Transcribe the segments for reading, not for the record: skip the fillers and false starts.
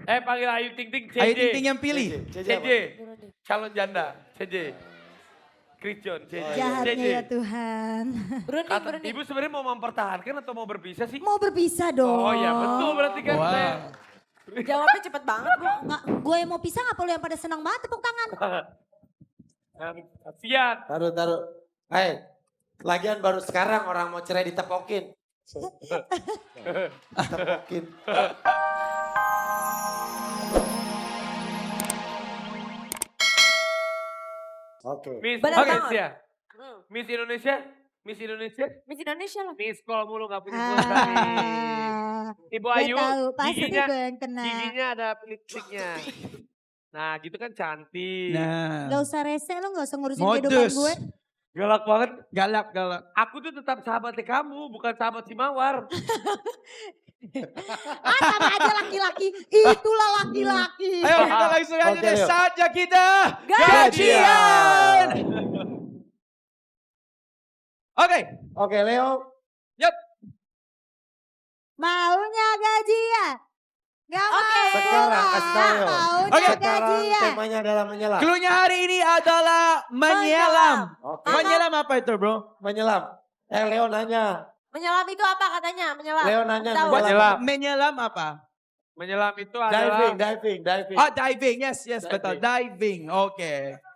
Panggil Ayu Ting Ting, CJ. Ayu Ting Ting yang pilih. CJ. Calon janda, CJ. Christian, CJ. Jahatnya CJ. ya Tuhan. Kata, Ibu sebenarnya mau mempertahankan atau mau berpisah sih? Mau berpisah dong. Oh ya betul berarti kan. Wow. Saya. Jawabnya cepet banget Bu. Gue yang mau pisah ngapa lu yang pada senang banget tepuk tangan. Kasian. Taruh. Hai, lagian baru sekarang orang mau cerai ditepokin. Ditepokin. Oke. Miss Benar Indonesia. Hmm. Miss Indonesia. Miss Indonesia. Miss Indonesia lah. Miss call mulu gak punya pulsa nih. Ibu Gue Ayu, tahu pasti giginya, gue yang kena. giginya ada pelik-peliknya. Nah gitu kan cantik. Nah. Gak usah rese lo gak usah ngurusin Modus. kehidupan gue. Galak banget. Galak. Aku tuh tetap sahabatnya kamu, bukan sahabat si Mawar. Sama aja laki-laki. Itulah laki-laki. Ayo kita langsung aja Oke, deh. yuk. Saatnya kita Gajian. Oke. Oke, Leo. Yap. Maunya gajian. Gak mau. Sekarang kasih tahu, Leo. Maunya Oke. Sekarang gajian. temanya adalah menyelam. Cluenya hari ini adalah menyelam. Oke, Menyelam apa itu bro? menyelam. Leo nanya. Menyelam itu apa katanya? Menyelam. Leo nanya Tahu. Menyelam. Menyelam apa? Menyelam itu adalah Diving. Oh diving, yes betul. Diving. Diving, oke.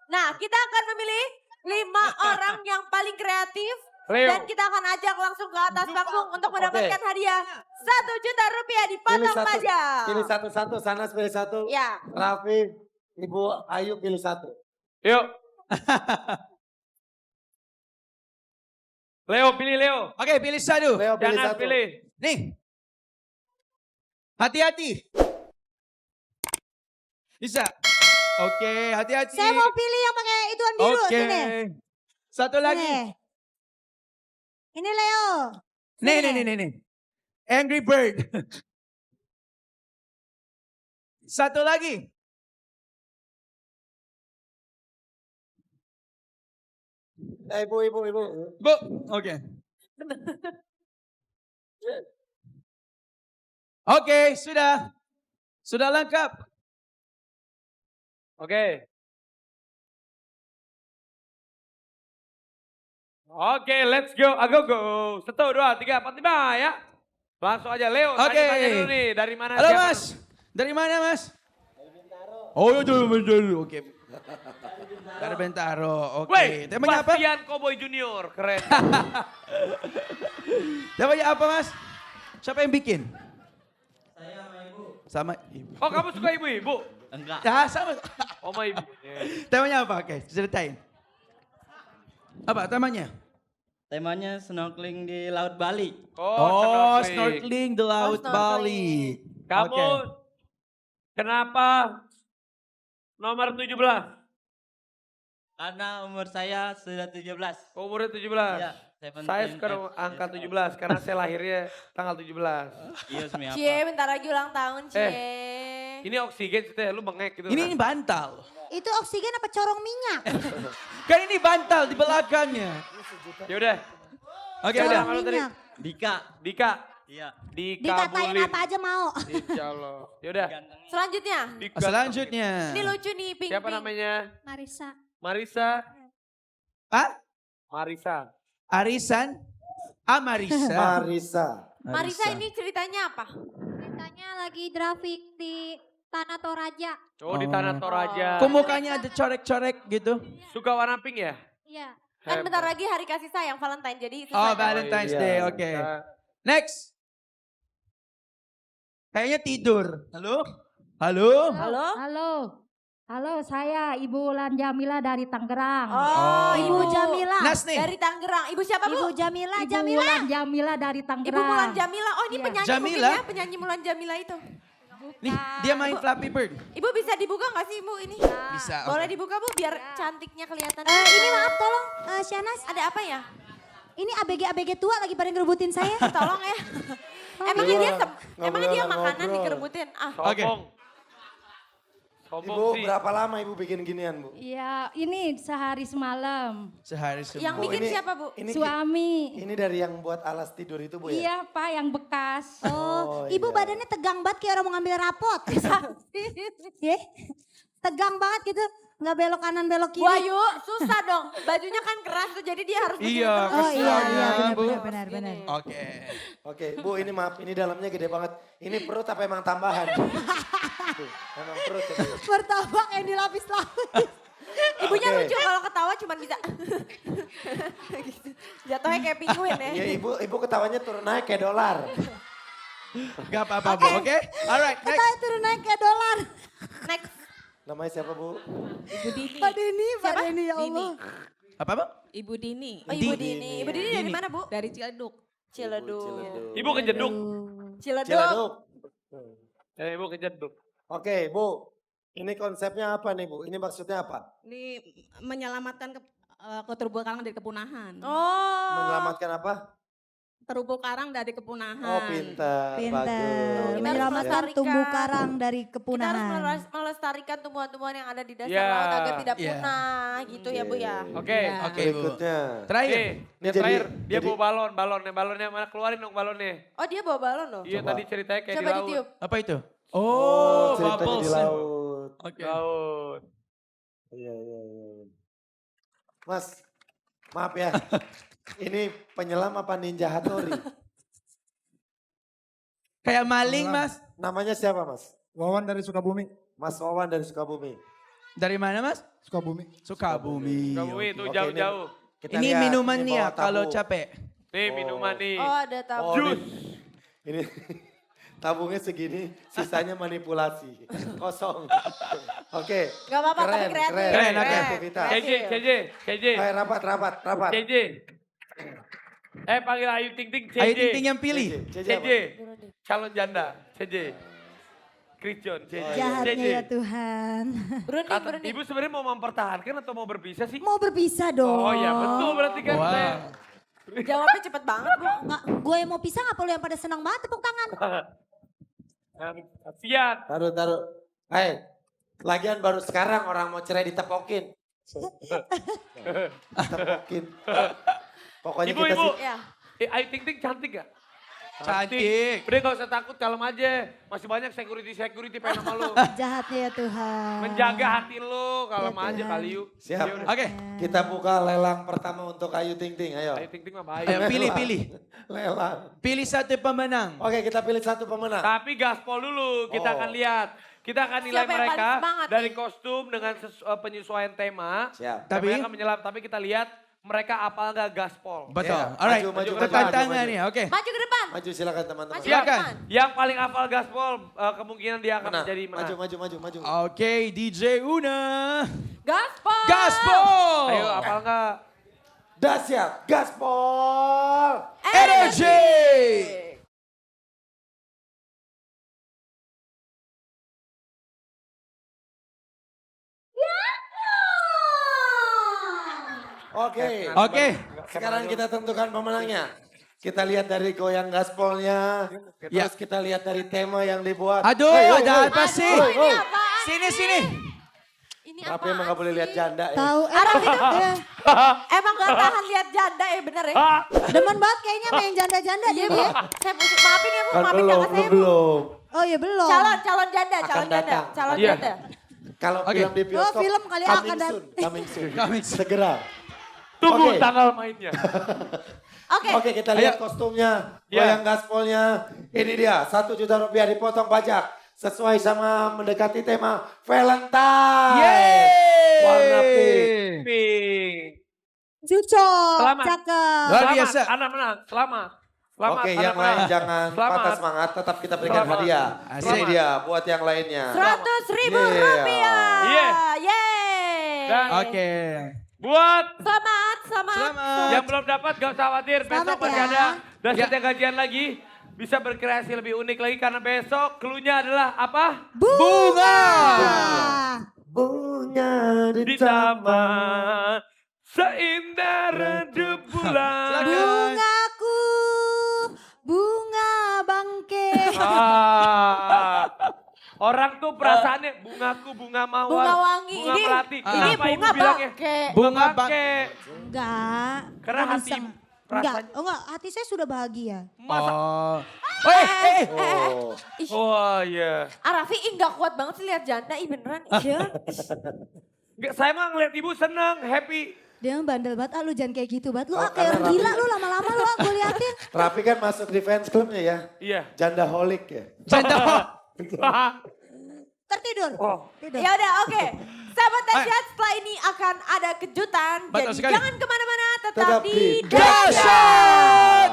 Nah kita akan memilih 5 orang yang paling kreatif. Leo. Dan kita akan ajak langsung ke atas panggung untuk mendapatkan hadiah 1 juta rupiah di Pilih Potong satu. Pajak. Pilih satu-satu, Sanas pilih satu. Ya. Raffi, Ibu Ayu pilih satu. Yuk. Leo pilih Leo. Oke, pilih satu. Leo pilih Jangan satu. pilih. Nih. Hati-hati. Bisa. Oke, hati-hati. Saya mau pilih yang pakai ituan biru. Oke. Sini. Satu lagi. Nih. Ini Leo. Nih. Angry Bird. Satu lagi. Ibu. Bu, oke. Oke, sudah. Sudah lengkap. Oke. Oke, let's go. Go. 1, 2, 3, 4, 5 ya. Langsung aja Leo. Oke. Tanya dulu nih dari mana? Halo siapa? Mas. Dari mana Mas? Oh, dulu. Oke. Dari Bentaro. Oke. Weh, Temanya apa? Bastian Cowboy Junior. Keren. Temanya apa Mas? Siapa yang bikin? Saya sama ibu. Oh kamu suka ibu-ibu? Enggak. Ya sama. Oh my ibu. Temanya apa? Oke, ceritain. Apa temanya? Temanya snorkeling di Laut Bali. Oh, snorkeling di Laut snorkeling. Bali. Kamu Oke. kenapa nomor 17? Karena umur saya sudah 17. Umurnya 17. Iya, Saya suka angka 17 karena saya lahirnya tanggal 17. Iya, semi apa? Cie bentar lagi ulang tahun Cie. Ini oksigen sih, lu bengek gitu. Ini bantal. Itu oksigen apa corong minyak? Kan ini bantal di belakangnya. Ya udah, Oke, Corong udah. Nama lu tadi? minyak. Dika. Dika. Iya. Dikatain Dikabulin. apa aja mau. Insya Allah. Ya udah. Gantengnya. Selanjutnya. Selanjutnya. Ini lucu nih Pink. Siapa namanya? Marisa. Marisa. Ah, Marisa. Arisan. Marisa. Marisa ini ceritanya apa? Ceritanya lagi drafting di Tanah Toraja. Oh, di Tanah Toraja. Kok mukanya ada corek-corek gitu? Suka warna pink ya? Iya. Kan bentar lagi hari kasih sayang Valentine jadi Oh, sesuai. Valentine's iya. Day. Oke. Next. Kayaknya tidur. Halo? Halo? Halo, saya Ibu Ulan Jamila dari Tangerang. Oh, Ibu Jamila. Nas nih. Dari Tangerang. Ibu siapa Ibu Bu? Jamila, Ibu Jamila. Ulan Jamila dari Ibu Tangerang. Mulan Jamila. Oh ini Iya. penyanyi Jamila? mungkin ya, penyanyi Mulan Jamila itu. Nih, dia main Flappy Bird. Ibu bisa dibuka gak sih Bu ini? Bisa. Boleh oke. dibuka Bu biar cantiknya kelihatan. Ini maaf tolong Shanas. Ada apa ya? Ini ABG tua lagi pada ngerebutin saya. Tolong ya. Emangnya dia makanan dikerebutin? Ah. Oke. Sombong. Ibu Konsumsi. berapa lama ibu bikin ginian bu? Iya, ini sehari semalam. Sehari Yang semua. bikin ini- siapa Bu? Ini Suami. ini dari yang buat alas tidur itu bu ya? Iya Pak, yang bekas. Oh, Oh, ibu iya. badannya tegang banget kayak orang mau ngambil rapot. Ye, tegang banget gitu. Nggak belok kanan belok kiri. Wahyu, susah dong. Bajunya kan keras tuh jadi dia harus begini Iya, terus. Oh iya, kasihan iya ya, Bu. benar. Gini. Oke. Oke bu ini maaf ini dalamnya gede banget. Ini perut apa emang tambahan? Tuh, emang perut ya, Bu. Martabak yang dilapis-lapis. Ibunya Oke. lucu kalau ketawa cuma bisa. Gitu. Jatuhnya kayak penguin ya. Iya ibu ketawanya turun naik kayak dolar. Gak apa-apa Bu, oke? Alright, next. Kita turun naik kayak dolar. Next. Namanya siapa bu? Ibu Dini. Pak Denny ya Allah. Apa Bu? Ibu Dini. Oh, Ibu Dini. Ibu Dini dari Dini. mana Bu? Dari Ciledug. Ciledug. Ibu kejeduk. Ciledug. Ciledug. Ibu kejeduk. Oke bu, ini konsepnya apa nih bu? Ini maksudnya apa? Ini menyelamatkan terumbu karang dari kepunahan. Oh. Menyelamatkan apa? Terumbu karang dari kepunahan. Oh pintar, Pintar. bagus. Menyelamatkan melestarikan. tumbuh karang dari Kita harus kepunahan. melestarikan tumbuhan-tumbuhan yang ada di dasar Ya. laut agar tidak Ya. punah gitu ya Bu ya. Oke. Iya. Oke Bu. Berikutnya. Terakhir. Nih, Ini yang terakhir dia jadi- bawa balonnya mana keluarin dong balonnya. Oh dia bawa balon loh. Iya Coba. tadi ceritanya kayak Coba di laut. ditiup. Apa itu? Oh, Oh, ceritanya bubbles. di laut. Oke. Laut. Iya. Mas, maaf ya. Ini penyelam apa ninja Hattori? Kayak maling Mas. Namanya siapa mas? Wawan dari Sukabumi. Mas Wawan dari Sukabumi. Dari mana Mas? Sukabumi. Sukabumi. Kamu itu Oke, jauh-jauh. Kita Ini lihat, minuman ini nih ya bawa kalau tabung. capek. Nih minuman nih. Oh ada tabu. Oh, Jus. Ini tabungnya segini, sisanya manipulasi. Kosong. Oke. Gak apa-apa tapi kreatif. Keren, oke. Kreativitas. KJ. Ayo rapat. KJ. Panggil Ayu Ting Ting CJ. Ayo Ting Ting yang pilih. CJ CJ. apa? Calon janda. CJ. Christian CJ. Jahatnya CJ. ya Tuhan. Berunding, berunding. Ibu sebenarnya mau mempertahankan atau mau berpisah sih? Mau berpisah dong. Oh ya betul berarti kan. Wow. Saya. Jawabnya cepet banget Bu. Nggak, gue yang mau pisah nggak perlu yang pada senang banget tepuk tangan. Kasihan. Taruh. Hai, lagian baru sekarang orang mau cerai ditepokin. Tepokin. Pokoknya Ibu, kita ibu. sih. Ya. Ayu Ting Ting cantik gak? Cantik. Udah gak usah takut, kalem aja. Masih banyak security pengen sama lu. Jahatnya ya Tuhan. Menjaga hati lu, kalem Ya aja Tuhan. kali yuk. Siap. Ya udah. Oke. Kita buka lelang pertama untuk Ayu Ting Ting, ayo. Ayu Ting Ting mah bahaya. Ayo pilih. Lelang. Pilih satu pemenang. Oke, kita pilih satu pemenang. Tapi gaspol dulu, kita Oh. akan lihat. Kita akan nilai Siapa yang mereka paling semangat dari nih? kostum dengan penyesuaian tema. Siap. Dan Tapi- mereka menyelam, tapi kita lihat mereka apal nggak gaspol. Betul. Ya, Alright. maju, Tantangan maju. ya, oke. Maju ke depan. Maju silakan teman-teman. Maju. Siap. Silakan. Yang paling hafal gaspol kemungkinan dia akan Menang. menjadi menang. Maju. Oke, DJ Una. Gaspol. Gaspol. Ayo apal nggak? Dahsyat, gaspol. Energy. Oke. Oke. Sekarang kita tentukan pemenangnya. Kita lihat dari goyang gaspolnya. Ya. Terus kita lihat dari tema yang dibuat. Aduh, Hei, hei, ada hei. apa sih? Hei, hei. Apaan Sini. Ini Tapi apa? emang gak boleh lihat janda ya. Tahu Arab itu ya. emang gak tahan lihat janda ya bener ya? Demen banget kayaknya main janda-janda Iya dia. Bu. Ya. Saya maafin ya Bu, Kan maafin belum, kakak saya Bu. belum. Oh ya belum. Calon janda, Akan calon janda, datang. calon Iya. janda. Kalau Oke. film di bioskop. Oh, film kali akan datang. Coming soon. Coming soon. Segera. Tunggu Oke. tanggal mainnya. Oke. Oke, kita lihat kostumnya, Iya. goyang gaspolnya. Ini dia, 1 juta rupiah dipotong pajak. Sesuai sama mendekati tema Valentine. Yeay. Warna pink. Pink. Cucok, Selamat. cakep. Luar Selamat, biasa. anak menang. Selamat. Selamat. Oke, anak yang lain menang. jangan Selamat. patah semangat, tetap kita berikan Selamat. hadiah. Asik. Ini dia buat yang lainnya. 100.000 Yeah. rupiah. Iya. Yeay. Dan Oke. buat Selamat. yang belum dapat gak usah khawatir. Besok Selamat masih ya. ada. Dan Ya. setiap gajian lagi bisa berkreasi lebih unik lagi. Karena besok cluenya adalah apa? Bunga. Bunga Di taman seindah redup bulan. Bungaku, bunga bangke. Ah, orang tuh perasaan Bahannya bungaku, bunga mawar, Bunga wangi. bunga melati. Ini Kenapa ibu bunga bilangnya? bangke. Bunga Bunga bangke. Enggak. Karena Nggak hati bisa. Enggak, rasanya. enggak, hati saya sudah bahagia. Masa? Oh. Oh. Ih, Oh iya. Raffi nggak kuat banget sih lihat janda. Ih beneran. Iya. Nggak, saya mah ngeliat ibu seneng, happy. Dia bandel banget, lu jangan kayak gitu banget. Lu Oh, kayak karena orang gila Raffi- lu lama-lama lu gue liatin. Raffi kan masuk di fans clubnya ya. Iya. Jandaholic ya. Janda. Tertidur. Oh. Tidur. Ya udah oke. Sahabat dahsyat setelah ini akan ada kejutan. Betul Jadi sekali. jangan kemana-mana tetap Tetap di di Dahsyat. Dahsyat.